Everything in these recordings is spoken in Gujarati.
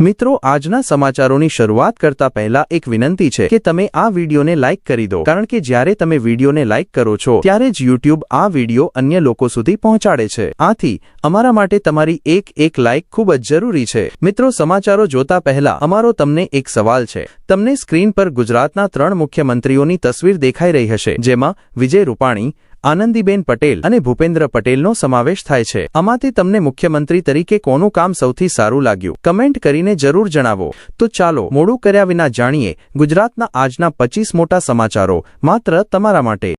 મિત્રો આજના સમાચારોની શરૂઆત કરતા પહેલા એક વિનંતી છે કે તમે આ વિડિયોને લાઇક કરી દો, કારણ કે જ્યારે તમે વિડિયોને લાઇક કરો છો ત્યારે જ YouTube આ વિડિયો અન્ય લોકો સુધી પહોંચાડે છે. આથી અમારા માટે તમારી એક લાઇક ખૂબ જ જરૂરી છે. મિત્રો, સમાચારો જોતા પહેલા અમારો તમને એક સવાલ છે. તમને સ્ક્રીન પર ગુજરાતના 3 મુખ્યમંત્રીઓની તસવીર દેખાઈ રહી હશે, જેમાં વિજય રૂપાણી, આનંદીબેન પટેલ અને ભૂપેન્દ્ર પટેલનો સમાવેશ થાય છે. આમાંથી તમને મુખ્યમંત્રી તરીકે કોનું કામ સૌથી સારું લાગ્યું? કમેન્ટ કરીને જરૂર જણાવો. તો ચાલો મોડું કર્યા વિના જાણીએ ગુજરાતના આજના 25 મોટા સમાચારો માત્ર તમારા માટે.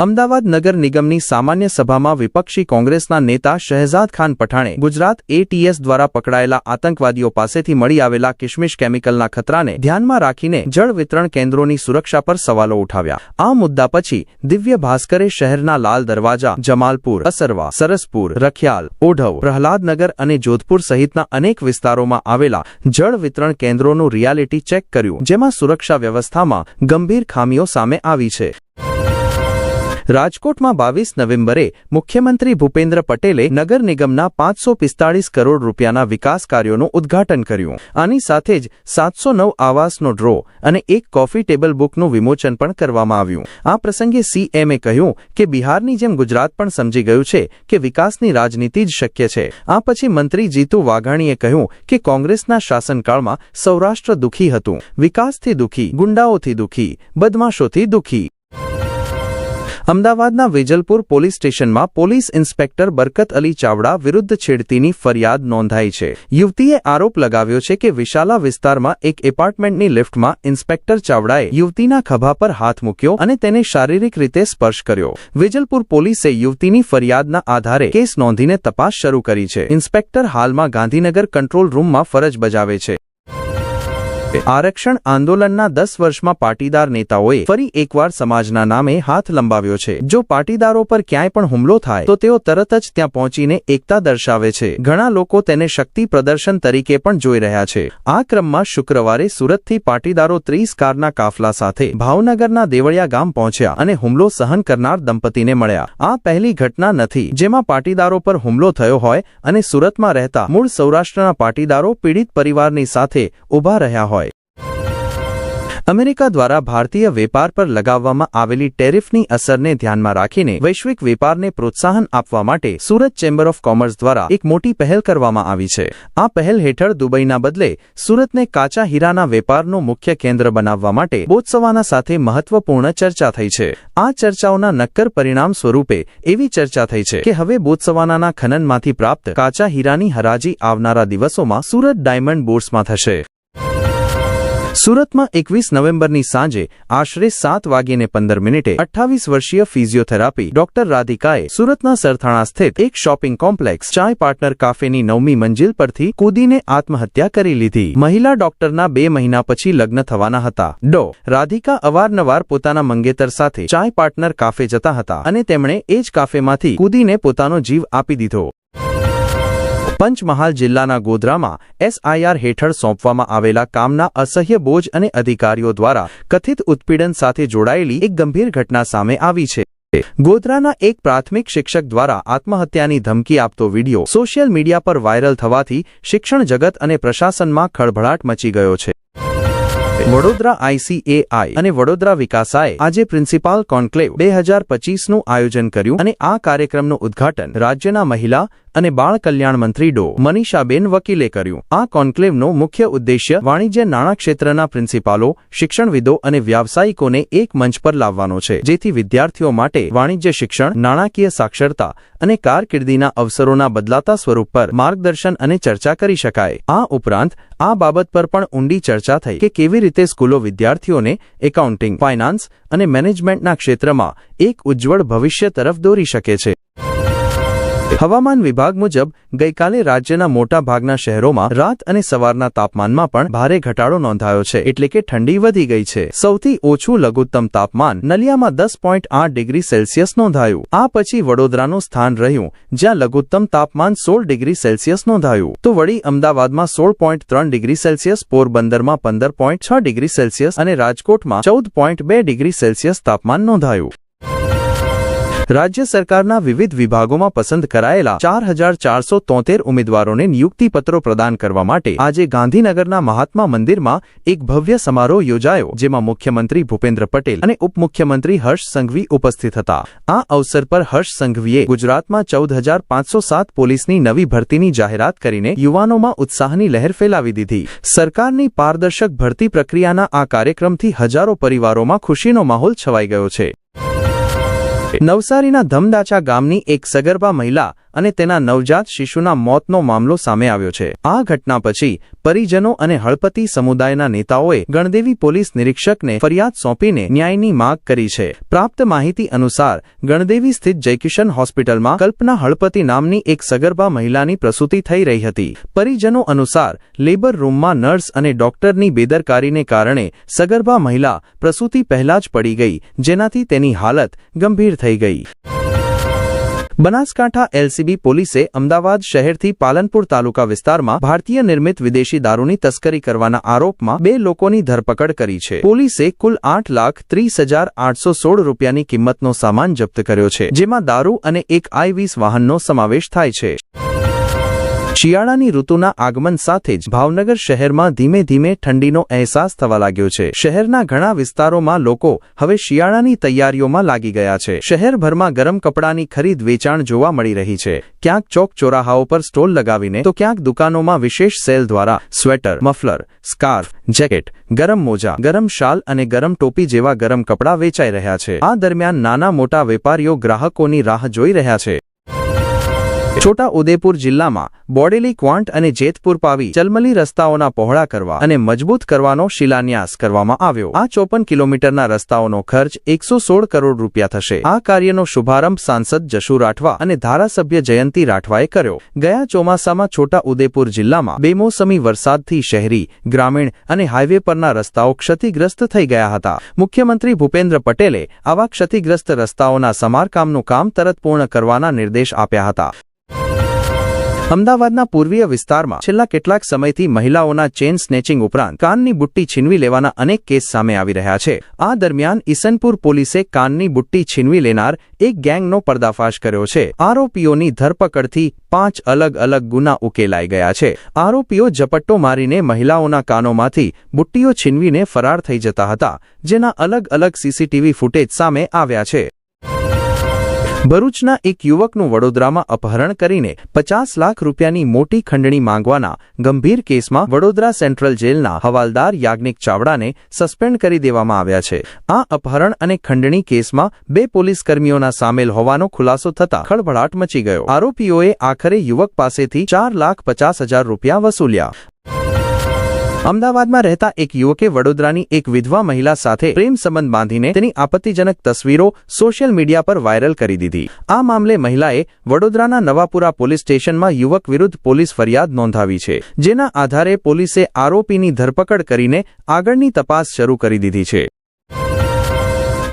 અમદાવાદ નગર નિગમની સામાન્ય સભામાં વિપક્ષી કોંગ્રેસના નેતા શહેજાદ ખાન પઠાણે ગુજરાત ATS દ્વારા પકડાયેલા આતંકવાદીઓ પાસેથી મળી આવેલા કિશમિશ કેમિકલના ખતરાને ધ્યાનમાં રાખીને જળ વિતરણ કેન્દ્રોની સુરક્ષા પર સવાલો ઉઠાવ્યા. આ મુદ્દા પછી દિવ્ય ભાસ્કરે શહેરના લાલ દરવાજા, જમાલપુર, અસરવા, સરસપુર, રખિયાલ, ઓઢવ, પ્રહલાદનગર અને જોધપુર સહિતના અનેક વિસ્તારોમાં આવેલા જળ વિતરણ કેન્દ્રોનું રિયાલિટી ચેક કર્યું, જેમાં સુરક્ષા વ્યવસ્થામાં ગંભીર ખામીઓ સામે આવી છે. રાજકોટમાં 22 નવેમ્બરે મુખ્યમંત્રી ભૂપેન્દ્ર પટેલે નગર નિગમના 545 કરોડ રૂપિયાના વિકાસ કાર્યોનું ઉદ્ઘાટન કર્યું. આની સાથે જ 709 આવાસનો ડ્રો અને એક કોફી ટેબલ બુકનું વિમોચન પણ કરવામાં આવ્યું. આ પ્રસંગે CMએ કહ્યું કે બિહારની જેમ ગુજરાત પણ સમજી ગયું છે કે વિકાસની રાજનીતિ જ શક્ય છે. આ પછી મંત્રી જીતુ વાઘાણીએ કહ્યું કે કોંગ્રેસના શાસનકાળમાં સૌરાષ્ટ્ર દુઃખી હતું, વિકાસથી દુઃખી, ગુંડાઓથી દુઃખી, બદમાશોથી દુઃખી. અમદાવાદના વેજલપુર પોલીસ સ્ટેશનમાં પોલીસ ઇન્સ્પેક્ટર બરકત અલી ચાવડા વિરુદ્ધ છેડતીની ફરિયાદ નોંધાઈ છે. યુવતીએ આરોપ લગાવ્યો છે કે વિશાલા વિસ્તારમાં એક એપાર્ટમેન્ટની લિફ્ટમાં ઇન્સ્પેક્ટર ચાવડાએ યુવતીના ખભા પર હાથ મૂક્યો અને તેને શારીરિક રીતે સ્પર્શ કર્યો. વેજલપુર પોલીસે યુવતીની ફરિયાદના આધારે કેસ નોંધીને તપાસ શરૂ કરી છે. ઇન્સ્પેક્ટર હાલમાં ગાંધીનગર કંટ્રોલ રૂમમાં ફરજ બજાવે છે. આરક્ષણ આંદોલનના 10 વર્ષમાં પાટીદાર નેતાઓએ ફરી એકવાર સમાજના નામે હાથ લંબાવ્યો છે. જો પાટીદારો પર ક્યાંય પણ હુમલો થાય તો તેઓ તરત જ ત્યાં પહોંચીને એકતા દર્શાવે છે. ઘણા લોકો તેને શક્તિ પ્રદર્શન તરીકે પણ જોઈ રહ્યા છે. આ ક્રમમાં શુક્રવારે સુરતથી પાટીદારો 30 કારના કાફલા સાથે ભાવનગરના દેવળિયા ગામ પહોંચ્યા અને હુમલો સહન કરનાર દંપતીને મળ્યા. આ પહેલી ઘટના નથી જેમાં પાટીદારો પર હુમલો થયો હોય અને સુરતમાં રહેતા મૂળ સૌરાષ્ટ્રના પાટીદારો પીડિત પરિવારની સાથે ઊભા રહ્યા હોય. અમેરિકા દ્વારા ભારતીય વેપાર પર લગાવવામાં આવેલી ટેરિફની અસરને ધ્યાનમાં રાખીને વૈશ્વિક વેપારને પ્રોત્સાહન આપવા માટે સુરત ચેમ્બર ઓફ કોમર્સ દ્વારા એક મોટી પહેલ કરવામાં આવી છે. આ પહેલ હેઠળ દુબઈના બદલે સુરતને કાચા હીરાના વેપારનું મુખ્ય કેન્દ્ર બનાવવા માટે બોત્સવાના સાથે મહત્વપૂર્ણ ચર્ચા થઈ છે. આ ચર્ચાઓના નક્કર પરિણામ સ્વરૂપે એવી ચર્ચા થઈ છે કે હવે બોત્સવાનાના ખનનમાંથી પ્રાપ્ત કાચા હીરાની હરાજી આવનારા દિવસોમાં સુરત ડાયમંડ બોર્સમાં થશે. સુરતમાં 21 નવેમ્બરની સાંજે આશરે 7:15 28 વર્ષીય ફિઝિયોથેરાપી ડોક્ટર રાધિકાએ સુરતના સરથાણા સ્થિત એક શોપિંગ કોમ્પ્લેક્સ ચાય પાર્ટનર કાફેની 9મી મંજિલ પરથી કૂદીને આત્મહત્યા કરી લીધી. મહિલા ડોક્ટરના 2 મહિના પછી લગ્ન થવાના હતા. રાધિકા અવારનવાર પોતાના મંગેતર સાથે ચાય પાર્ટનર કાફે જતા હતા અને તેમણે એ જ કાફેમાંથી કૂદીને પોતાનો જીવ આપી દીધો. પંચમહાલ જિલ્લાના ગોધરામાં SIR હેઠળ સોંપવામાં આવેલા કામના અસહ્ય બોજ અને અધિકારીઓ દ્વારા કથિત ઉત્પીડન સાથે જોડાયેલી એક ગંભીર ઘટના સામે આવી છે. ગોધરાના એક પ્રાથમિક શિક્ષક દ્વારા આત્મહત્યાની ધમકી આપતો વિડિયો સોશિયલ મીડિયા પર વાયરલ થવાથી શિક્ષણ જગત અને પ્રશાસનમાં ખળભળાટ મચી ગયો છે. વડોદરા ICAI અને વડોદરા વિકાસાએ આજે પ્રિન્સિપાલ કોન્ક્લેવ 2025નું આયોજન કર્યું અને આ કાર્યક્રમનું ઉદ્ઘાટન રાજ્યના મહિલા અને બાળ કલ્યાણ મંત્રી ડો. મનીષાબેન વકીલે કર્યું. આ કોન્ક્લેવનો મુખ્ય ઉદ્દેશ્ય વાણિજ્ય નાણાં ક્ષેત્રના પ્રિન્સિપાલો, શિક્ષણવિદો અને વ્યાવસાયિકોને એક મંચ પર લાવવાનો છે, જેથી વિદ્યાર્થીઓ માટે વાણિજ્ય શિક્ષણ, નાણાકીય સાક્ષરતા અને કારકિર્દીના અવસરોના બદલાતા સ્વરૂપ પર માર્ગદર્શન અને ચર્ચા કરી શકાય. આ ઉપરાંત આ બાબત પર પણ ઊંડી ચર્ચા થઈ કે કેવી રીતે સ્કૂલો વિદ્યાર્થીઓને એકાઉન્ટિંગ, ફાઇનાન્સ અને મેનેજમેન્ટના ક્ષેત્રમાં એક ઉજ્જવળ ભવિષ્ય તરફ દોરી શકે છે. હવામાન વિભાગ મુજબ ગઈકાલે રાજ્યના મોટા ભાગના શહેરોમાં રાત અને સવારના તાપમાનમાં પણ ભારે ઘટાડો નોંધાયો છે, એટલે કે ઠંડી વધી ગઈ છે. સૌથી ઓછું લઘુત્તમ તાપમાન નલિયામાં 10.8 ડિગ્રી સેલ્સિયસ નોંધાયું. આ પછી વડોદરાનું સ્થાન રહ્યું, જ્યાં લઘુત્તમ તાપમાન 16 ડિગ્રી સેલ્સિયસ નોંધાયું. તો વળી અમદાવાદમાં 16.3 ડિગ્રી સેલ્સિયસ, પોરબંદરમાં 15.6 ડિગ્રી સેલ્સિયસ અને રાજકોટમાં 14.2 ડિગ્રી સેલ્સિયસ તાપમાન નોંધાયું. રાજ્ય સરકારના વિવિધ વિભાગોમાં પસંદ કરાયેલા 4473 ઉમેદવારોને નિયુક્તિપત્રો પ્રદાન કરવા માટે આજે ગાંધીનગરના મહાત્મા મંદિરમાં એક ભવ્ય સમારોહ યોજાયો, જેમાં મુખ્યમંત્રી ભૂપેન્દ્ર પટેલ અને ઉપમુખ્યમંત્રી હર્ષ સંઘવી ઉપસ્થિત હતા। આ અવસર પર હર્ષ સંઘવીએ ગુજરાતમાં 14507 પોલીસની નવી ભરતીની જાહેરાત કરીને યુવાનોમાં ઉત્સાહની લહેર ફેલાવી દીધી। સરકારની પારદર્શક ભરતી પ્રક્રિયાના આ કાર્યક્રમથી હજારો પરિવારોમાં ખુશીનો માહોલ છવાઈ ગયો છે। નવસારીના ધમદાચા ગામની એક સગર્ભા મહિલા અને તેના નવજાત શિશુના મોતનો મામલો સામે આવ્યો છે। આ ઘટના પછી પરિજનો અને હળપતિ સમુદાયના નેતાઓએ ગણદેવી પોલીસ નિરીક્ષકને ફરિયાદ સોંપીને ન્યાયની માંગ કરી છે। પ્રાપ્ત માહિતી અનુસાર ગણદેવી સ્થિત જયકિશન હોસ્પિટલમાં કલ્પના હળપતિ નામની એક સગર્ભા મહિલાની પ્રસૂતિ થઈ રહી હતી। પરિજનો અનુસાર લેબર રૂમમાં નર્સ અને ડોક્ટરની બેદરકારીને કારણે સગર્ભા મહિલા પ્રસૂતિ પહેલા જ પડી ગઈ, જેનાથી તેની હાલત ગંભીર થઈ ગઈ। બનાસકાંઠા એલસીબી પોલીસે અમદાવાદ શહેરથી પાલનપુર તાલુકા વિસ્તારમાં ભારતીય નિર્મિત વિદેશી દારૂની તસ્કરી કરવાના આરોપમાં 2 લોકોની ધરપકડ કરી છે। પોલીસે કુલ 8,30,816 રૂપિયાની કિંમતનો સામાન જપ્ત કર્યો છે, જેમાં દારૂ અને એક i20 વાહનનો સમાવેશ થાય છે। શિયાળાની ઋતુના આગમન સાથે જ ભાવનગર શહેરમાં ધીમે ધીમે ઠંડીનો અહેસાસ થવા લાગ્યો છે। શહેરના ઘણા વિસ્તારોમાં લોકો હવે શિયાળાની તૈયારીઓમાં લાગી ગયા છે। શહેરભરમાં ગરમ કપડાની ખરીદ વેચાણ જોવા મળી રહી છે। ક્યાંક ચોક ચોરાહાઓ પર સ્ટોલ લગાવીને તો ક્યાંક દુકાનોમાં વિશેષ સેલ દ્વારા સ્વેટર, મફલર, સ્કાર્ફ, જેકેટ, ગરમ મોજા, ગરમ શાલ અને ગરમ ટોપી જેવા ગરમ કપડાં વેચાઈ રહ્યા છે। આ દરમિયાન નાના મોટા વેપારીઓ ગ્રાહકોની રાહ જોઈ રહ્યા છે। છોટા ઉદેપુર જિલ્લામાં બોડેલી ક્વાંટ અને જેતપુર પાવી ચલમલી રસ્તાઓના પહોળા કરવા અને મજબૂત કરવાનો શિલાન્યાસ કરવામાં આવ્યો। આ 54 કિલોમીટરના રસ્તાઓનો ખર્ચ 116 કરોડ રૂપિયા થશે। આ કાર્યનો શુભારંભ સાંસદ જશુ રાઠવા અને ધારાસભ્ય જયંતી રાઠવાએ કર્યો। ગયા ચોમાસામાં છોટા ઉદેપુર જિલ્લામાં બેમોસમી વરસાદથી શહેરી, ગ્રામીણ અને હાઈવે પરના રસ્તાઓ ક્ષતિગ્રસ્ત થઈ ગયા હતા। મુખ્યમંત્રી ભૂપેન્દ્ર પટેલે આવા ક્ષતિગ્રસ્ત રસ્તાઓના સમારકામનું કામ તરત પૂર્ણ કરવાના નિર્દેશ આપ્યા હતા। અમદાવાદના પૂર્વીય વિસ્તારમાં છેલ્લા કેટલાક સમયથી મહિલાઓના ચેઇન સ્નેચિંગ ઉપરાંત કાનની બુટ્ટી છીનવી લેવાના અનેક કેસ સામે આવી રહ્યા છે। આ દરમિયાન ઈસનપુર પોલીસે કાનની બુટ્ટી છીનવી લેનાર એક ગેંગનો પર્દાફાશ કર્યો છે। આરોપીઓની ધરપકડથી 5 અલગ અલગ ગુના ઉકેલાઈ ગયા છે। આરોપીઓ ઝપટ્ટો મારીને મહિલાઓના કાનોમાંથી બુટ્ટીઓ છીનવીને ફરાર થઈ જતા હતા, જેના અલગ અલગ સીસીટીવી ફૂટેજ સામે આવ્યા છે। ભરૂચના એક યુવકનું વડોદરામાં અપહરણ કરીને 50 લાખ રૂપિયાની મોટી ખંડણી માંગવાના ગંભીર કેસમાં વડોદરા સેન્ટ્રલ જેલના હવાલદાર યાજ્ઞિક ચાવડાને સસ્પેન્ડ કરી દેવામાં આવ્યા છે। આ અપહરણ અને ખંડણી કેસમાં 2 પોલીસકર્મીઓના સામેલ હોવાનો ખુલાસો થતા ખળભળાટ મચી ગયો। આરોપીઓએ આખરે યુવક પાસેથી 4,50,000 રૂપિયા વસૂલ્યા। અમદાવાદમાં રહેતા એક યુવકે વડોદરાની એક વિધવા મહિલા સાથે પ્રેમ સંબંધ બાંધીને તેની આપત્તિજનક તસવીરો સોશિયલ મીડિયા પર વાયરલ કરી દીધી। આ મામલે મહિલાએ વડોદરાના નવાપુરા પોલીસ સ્ટેશનમાં યુવક વિરુદ્ધ પોલીસ ફરિયાદ નોંધાવી છે, જેના આધારે પોલીસે આરોપીની ધરપકડ કરીને આગળની તપાસ શરૂ કરી દીધી છે।